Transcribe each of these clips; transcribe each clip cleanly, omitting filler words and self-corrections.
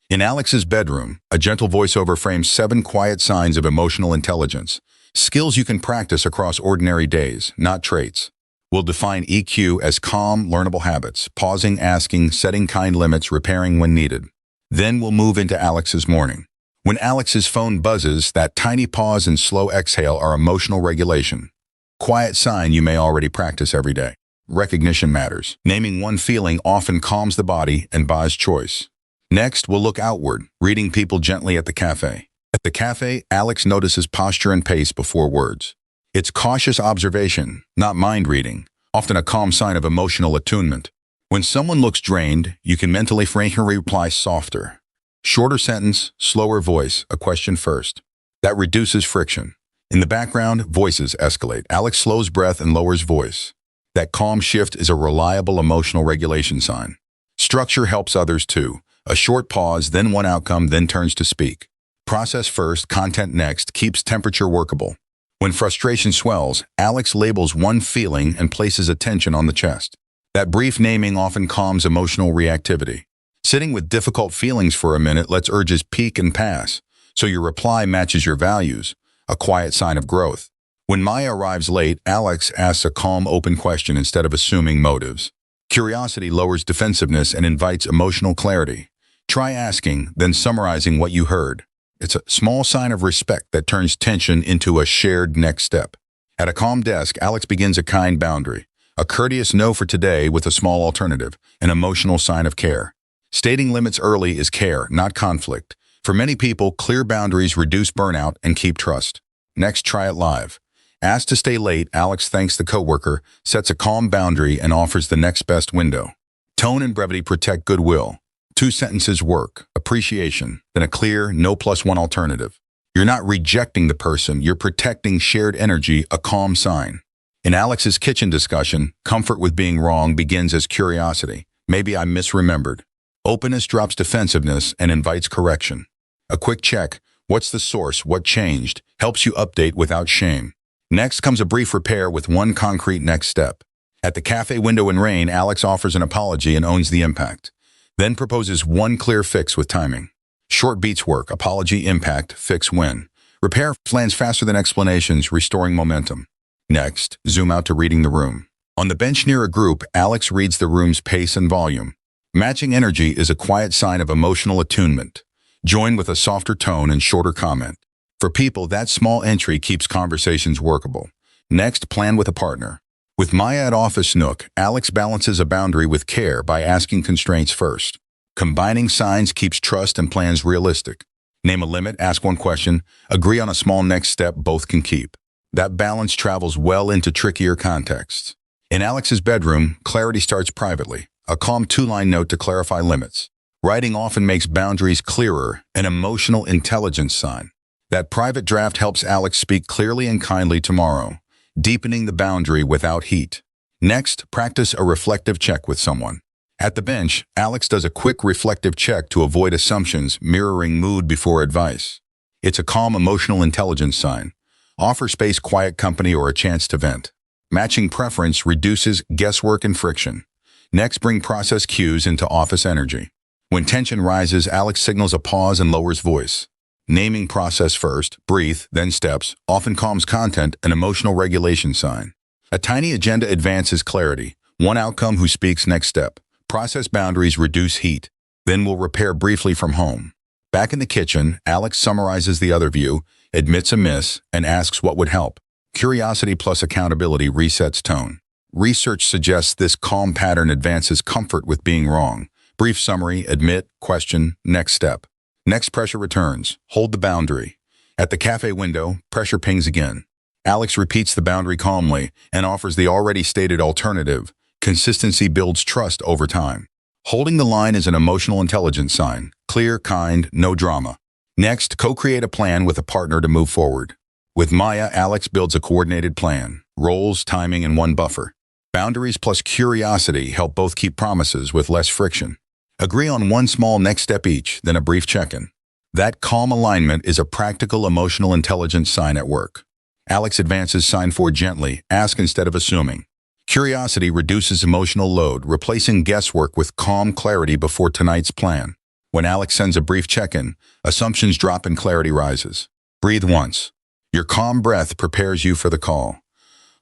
In Alex's bedroom, a gentle voiceover frames 7 quiet signs of emotional intelligence, skills you can practice across ordinary days, not traits. We'll define EQ as calm, learnable habits, pausing, asking, setting kind limits, repairing when needed. Then we'll move into Alex's morning. When Alex's phone buzzes, that tiny pause and slow exhale are emotional regulation. Quiet sign you may already practice every day. Recognition matters. Naming one feeling often calms the body and buys choice. Next, we'll look outward, reading people gently at the cafe. At the cafe, Alex notices posture and pace before words. It's cautious observation, not mind reading, often a calm sign of emotional attunement. When someone looks drained, you can mentally frankly reply softer. Shorter sentence, slower voice, a question first. That reduces friction. In the background, voices escalate. Alex slows breath and lowers voice. That calm shift is a reliable emotional regulation sign. Structure helps others too. A short pause, then one outcome, then turns to speak. Process first, content next, keeps temperature workable. When frustration swells, Alex labels one feeling and places attention on the chest. That brief naming often calms emotional reactivity. Sitting with difficult feelings for a minute lets urges peak and pass, so your reply matches your values, a quiet sign of growth. When Maya arrives late, Alex asks a calm, open question instead of assuming motives. Curiosity lowers defensiveness and invites emotional clarity. Try asking, then summarizing what you heard. It's a small sign of respect that turns tension into a shared next step. At a calm desk, Alex begins a kind boundary. A courteous no for today with a small alternative, an emotional sign of care. Stating limits early is care, not conflict. For many people, clear boundaries reduce burnout and keep trust. Next, try it live. Asked to stay late, Alex thanks the coworker, sets a calm boundary, and offers the next best window. Tone and brevity protect goodwill. 2 sentences work, appreciation, then a clear no+1 alternative. You're not rejecting the person, you're protecting shared energy, a calm sign. In Alex's kitchen discussion, comfort with being wrong begins as curiosity. Maybe I misremembered. Openness drops defensiveness and invites correction. A quick check, what's the source, what changed, helps you update without shame. Next comes a brief repair with one concrete next step. At the cafe window in rain, Alex offers an apology and owns the impact. Then proposes one clear fix with timing. Short beats work, apology, impact, fix, win. Repair lands faster than explanations, restoring momentum. Next, zoom out to reading the room. On the bench near a group, Alex reads the room's pace and volume. Matching energy is a quiet sign of emotional attunement. Join with a softer tone and shorter comment. For people, that small entry keeps conversations workable. Next, plan with a partner. With Maya at Office Nook, Alex balances a boundary with care by asking constraints first. Combining signs keeps trust and plans realistic. Name a limit, ask one question, agree on a small next step both can keep. That balance travels well into trickier contexts. In Alex's bedroom, clarity starts privately. A calm 2-line note to clarify limits. Writing often makes boundaries clearer, an emotional intelligence sign. That private draft helps Alex speak clearly and kindly tomorrow, deepening the boundary without heat. Next, practice a reflective check with someone. At the bench, Alex does a quick reflective check to avoid assumptions, mirroring mood before advice. It's a calm emotional intelligence sign. Offer space, quiet company, or a chance to vent. Matching preference reduces guesswork and friction. Next, bring process cues into office energy. When tension rises, Alex signals a pause and lowers voice. Naming process first, breathe, then steps, often calms content, an emotional regulation sign. A tiny agenda advances clarity. One outcome, who speaks next step. Process boundaries reduce heat. Then we'll repair briefly from home. Back in the kitchen, Alex summarizes the other view, admits a miss, and asks what would help. Curiosity plus accountability resets tone. Research suggests this calm pattern advances comfort with being wrong. Brief summary, admit, question, next step. Next, pressure returns. Hold the boundary. At the cafe window, pressure pings again. Alex repeats the boundary calmly and offers the already stated alternative. Consistency builds trust over time. Holding the line is an emotional intelligence sign. Clear, kind, no drama. Next, co-create a plan with a partner to move forward. With Maya, Alex builds a coordinated plan. Roles, timing, and one buffer. Boundaries plus curiosity help both keep promises with less friction. Agree on one small next step each, then a brief check-in. That calm alignment is a practical emotional intelligence sign at work. Alex advances sign 4 gently, ask instead of assuming. Curiosity reduces emotional load, replacing guesswork with calm clarity before tonight's plan. When Alex sends a brief check-in, assumptions drop and clarity rises. Breathe once. Your calm breath prepares you for the call.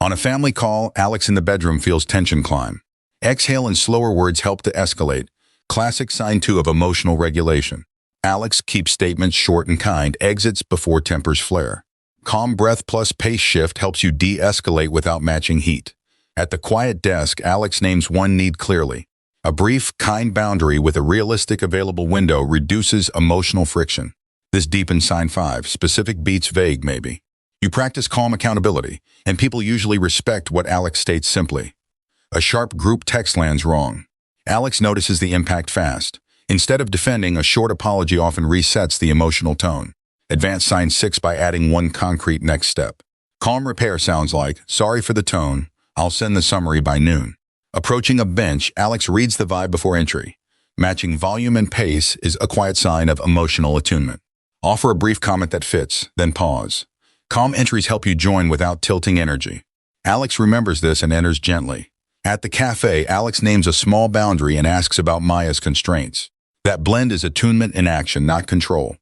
On a family call, Alex in the bedroom feels tension climb. Exhale and slower words help to escalate. Classic sign 2 of emotional regulation. Alex keeps statements short and kind, exits before tempers flare. Calm breath plus pace shift helps you de-escalate without matching heat. At the quiet desk, Alex names one need clearly. A brief, kind boundary with a realistic available window reduces emotional friction. This deepens sign 5, specific beats vague maybe. You practice calm accountability, and people usually respect what Alex states simply. A sharp group text lands wrong. Alex notices the impact fast. Instead of defending, a short apology often resets the emotional tone. Advance sign 6 by adding one concrete next step. Calm repair sounds like, sorry for the tone, I'll send the summary by noon. Approaching a bench, Alex reads the vibe before entry. Matching volume and pace is a quiet sign of emotional attunement. Offer a brief comment that fits, then pause. Calm entries help you join without tilting energy. Alex remembers this and enters gently. At the cafe, Alex names a small boundary and asks about Maya's constraints. That blend is attunement in action, not control.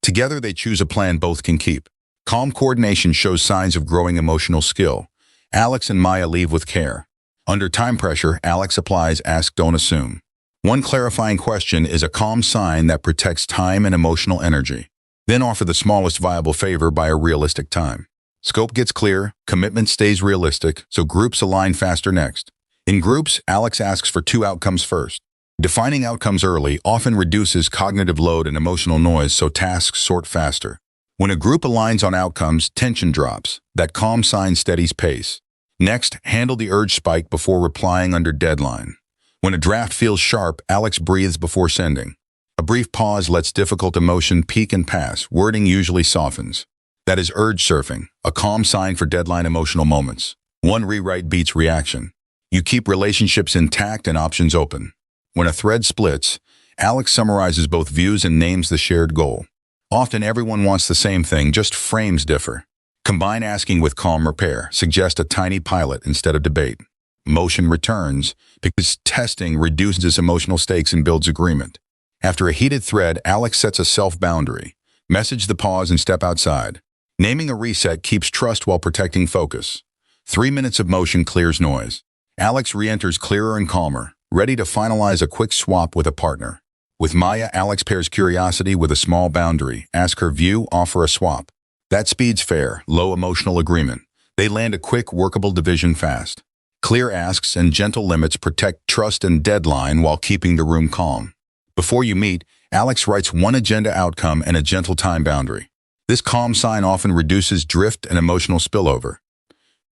Together, they choose a plan both can keep. Calm coordination shows signs of growing emotional skill. Alex and Maya leave with care. Under time pressure, Alex applies ask, don't assume. One clarifying question is a calm sign that protects time and emotional energy. Then offer the smallest viable favor by a realistic time. Scope gets clear, commitment stays realistic, so groups align faster next. In groups, Alex asks for 2 outcomes first. Defining outcomes early often reduces cognitive load and emotional noise, so tasks sort faster. When a group aligns on outcomes, tension drops. That calm sign steadies pace. Next, handle the urge spike before replying under deadline. When a draft feels sharp, Alex breathes before sending. A brief pause lets difficult emotion peak and pass. Wording usually softens. That is urge surfing, a calm sign for deadline emotional moments. One rewrite beats reaction. You keep relationships intact and options open. When a thread splits, Alex summarizes both views and names the shared goal. Often everyone wants the same thing, just frames differ. Combine asking with calm repair. Suggest a tiny pilot instead of debate. Motion returns because testing reduces emotional stakes and builds agreement. After a heated thread, Alex sets a self-boundary. Message the pause and step outside. Naming a reset keeps trust while protecting focus. 3 minutes of motion clears noise. Alex re-enters clearer and calmer, ready to finalize a quick swap with a partner. With Maya, Alex pairs curiosity with a small boundary. Ask her view, offer a swap. That speed's fair, low emotional agreement. They land a quick, workable division fast. Clear asks and gentle limits protect trust and deadline while keeping the room calm. Before you meet, Alex writes one agenda outcome and a gentle time boundary. This calm sign often reduces drift and emotional spillover.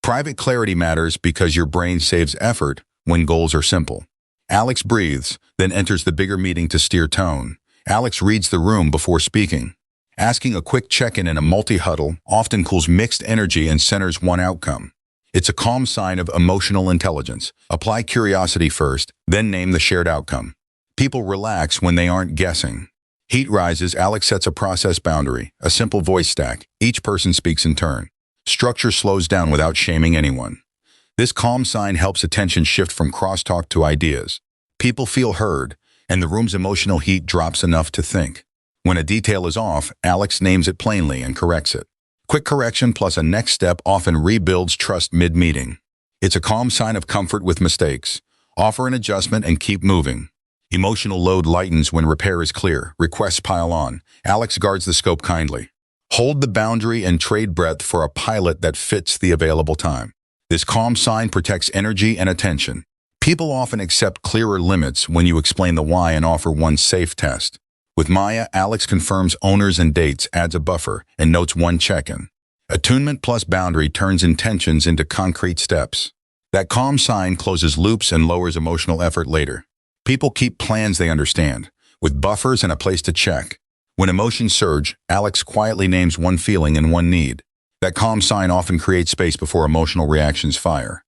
Private clarity matters because your brain saves effort when goals are simple. Alex breathes, then enters the bigger meeting to steer tone. Alex reads the room before speaking. Asking a quick check-in in a multi-huddle often cools mixed energy and centers one outcome. It's a calm sign of emotional intelligence. Apply curiosity first, then name the shared outcome. People relax when they aren't guessing. Heat rises, Alex sets a process boundary, a simple voice stack. Each person speaks in turn. Structure slows down without shaming anyone. This calm sign helps attention shift from crosstalk to ideas. People feel heard, and the room's emotional heat drops enough to think. When a detail is off, Alex names it plainly and corrects it. Quick correction plus a next step often rebuilds trust mid-meeting. It's a calm sign of comfort with mistakes. Offer an adjustment and keep moving. Emotional load lightens when repair is clear. Requests pile on. Alex guards the scope kindly. Hold the boundary and trade breadth for a pilot that fits the available time. This calm sign protects energy and attention. People often accept clearer limits when you explain the why and offer one safe test. With Maya, Alex confirms owners and dates, adds a buffer, and notes one check-in. Attunement plus boundary turns intentions into concrete steps. That calm sign closes loops and lowers emotional effort later. People keep plans they understand, with buffers and a place to check. When emotions surge, Alex quietly names one feeling and one need. That calm sign often creates space before emotional reactions fire.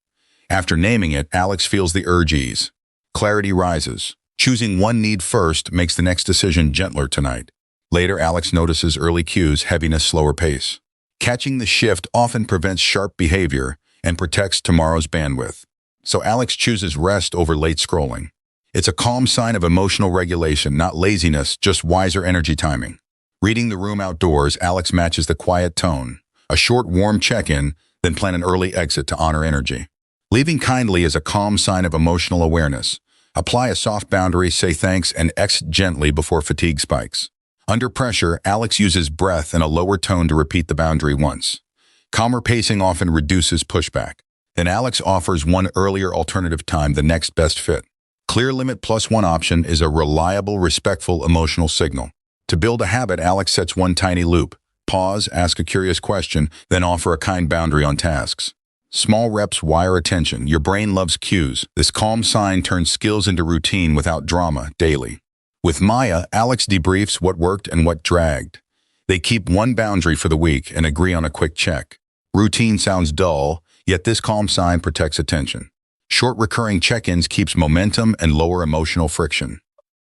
After naming it, Alex feels the urge ease. Clarity rises. Choosing one need first makes the next decision gentler tonight. Later, Alex notices early cues, heaviness, slower pace. Catching the shift often prevents sharp behavior and protects tomorrow's bandwidth. So Alex chooses rest over late scrolling. It's a calm sign of emotional regulation, not laziness, just wiser energy timing. Reading the room outdoors, Alex matches the quiet tone. A short, warm check-in, then plan an early exit to honor energy. Leaving kindly is a calm sign of emotional awareness. Apply a soft boundary, say thanks, and exit gently before fatigue spikes. Under pressure, Alex uses breath and a lower tone to repeat the boundary once. Calmer pacing often reduces pushback. Then Alex offers one earlier alternative time, the next best fit. Clear limit plus one option is a reliable, respectful emotional signal. To build a habit, Alex sets one tiny loop. Pause, ask a curious question, then offer a kind boundary on tasks. Small reps wire attention. Your brain loves cues. This calm sign turns skills into routine without drama daily. With Maya, Alex debriefs what worked and what dragged. They keep one boundary for the week and agree on a quick check. Routine sounds dull, yet this calm sign protects attention. Short recurring check-ins keeps momentum and lower emotional friction.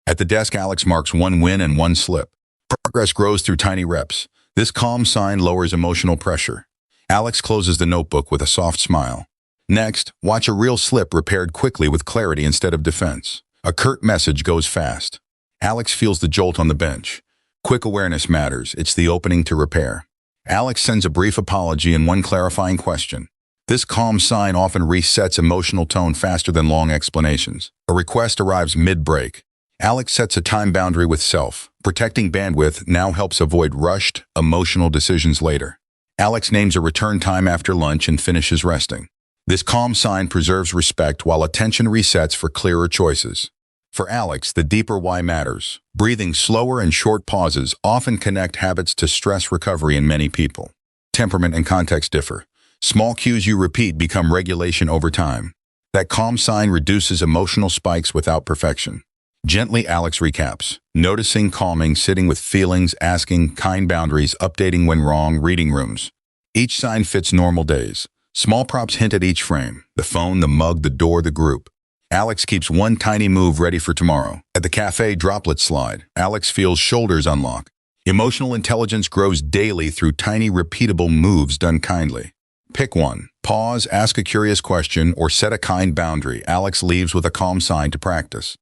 At the desk, Alex marks one win and one slip. Progress grows through tiny reps. This calm sign lowers emotional pressure. Alex closes the notebook with a soft smile. Next, watch a real slip repaired quickly with clarity instead of defense. A curt message goes fast. Alex feels the jolt on the bench. Quick awareness matters. It's the opening to repair. Alex sends a brief apology and one clarifying question. This calm sign often resets emotional tone faster than long explanations. A request arrives mid-break. Alex sets a time boundary with self. Protecting bandwidth now helps avoid rushed, emotional decisions later. Alex names a return time after lunch and finishes resting. This calm sign preserves respect while attention resets for clearer choices. For Alex, the deeper why matters. Breathing slower and short pauses often connect habits to stress recovery in many people. Temperament and context differ. Small cues you repeat become regulation over time. That calm sign reduces emotional spikes without perfection. Gently, Alex recaps. Noticing, calming, sitting with feelings, asking, kind boundaries, updating when wrong, reading rooms. Each sign fits normal days. Small props hint at each frame. The phone, the mug, the door, the group. Alex keeps one tiny move ready for tomorrow. At the cafe, droplet slide. Alex feels shoulders unlock. Emotional intelligence grows daily through tiny, repeatable moves done kindly. Pick one. Pause, ask a curious question, or set a kind boundary. Alex leaves with a calm sign to practice.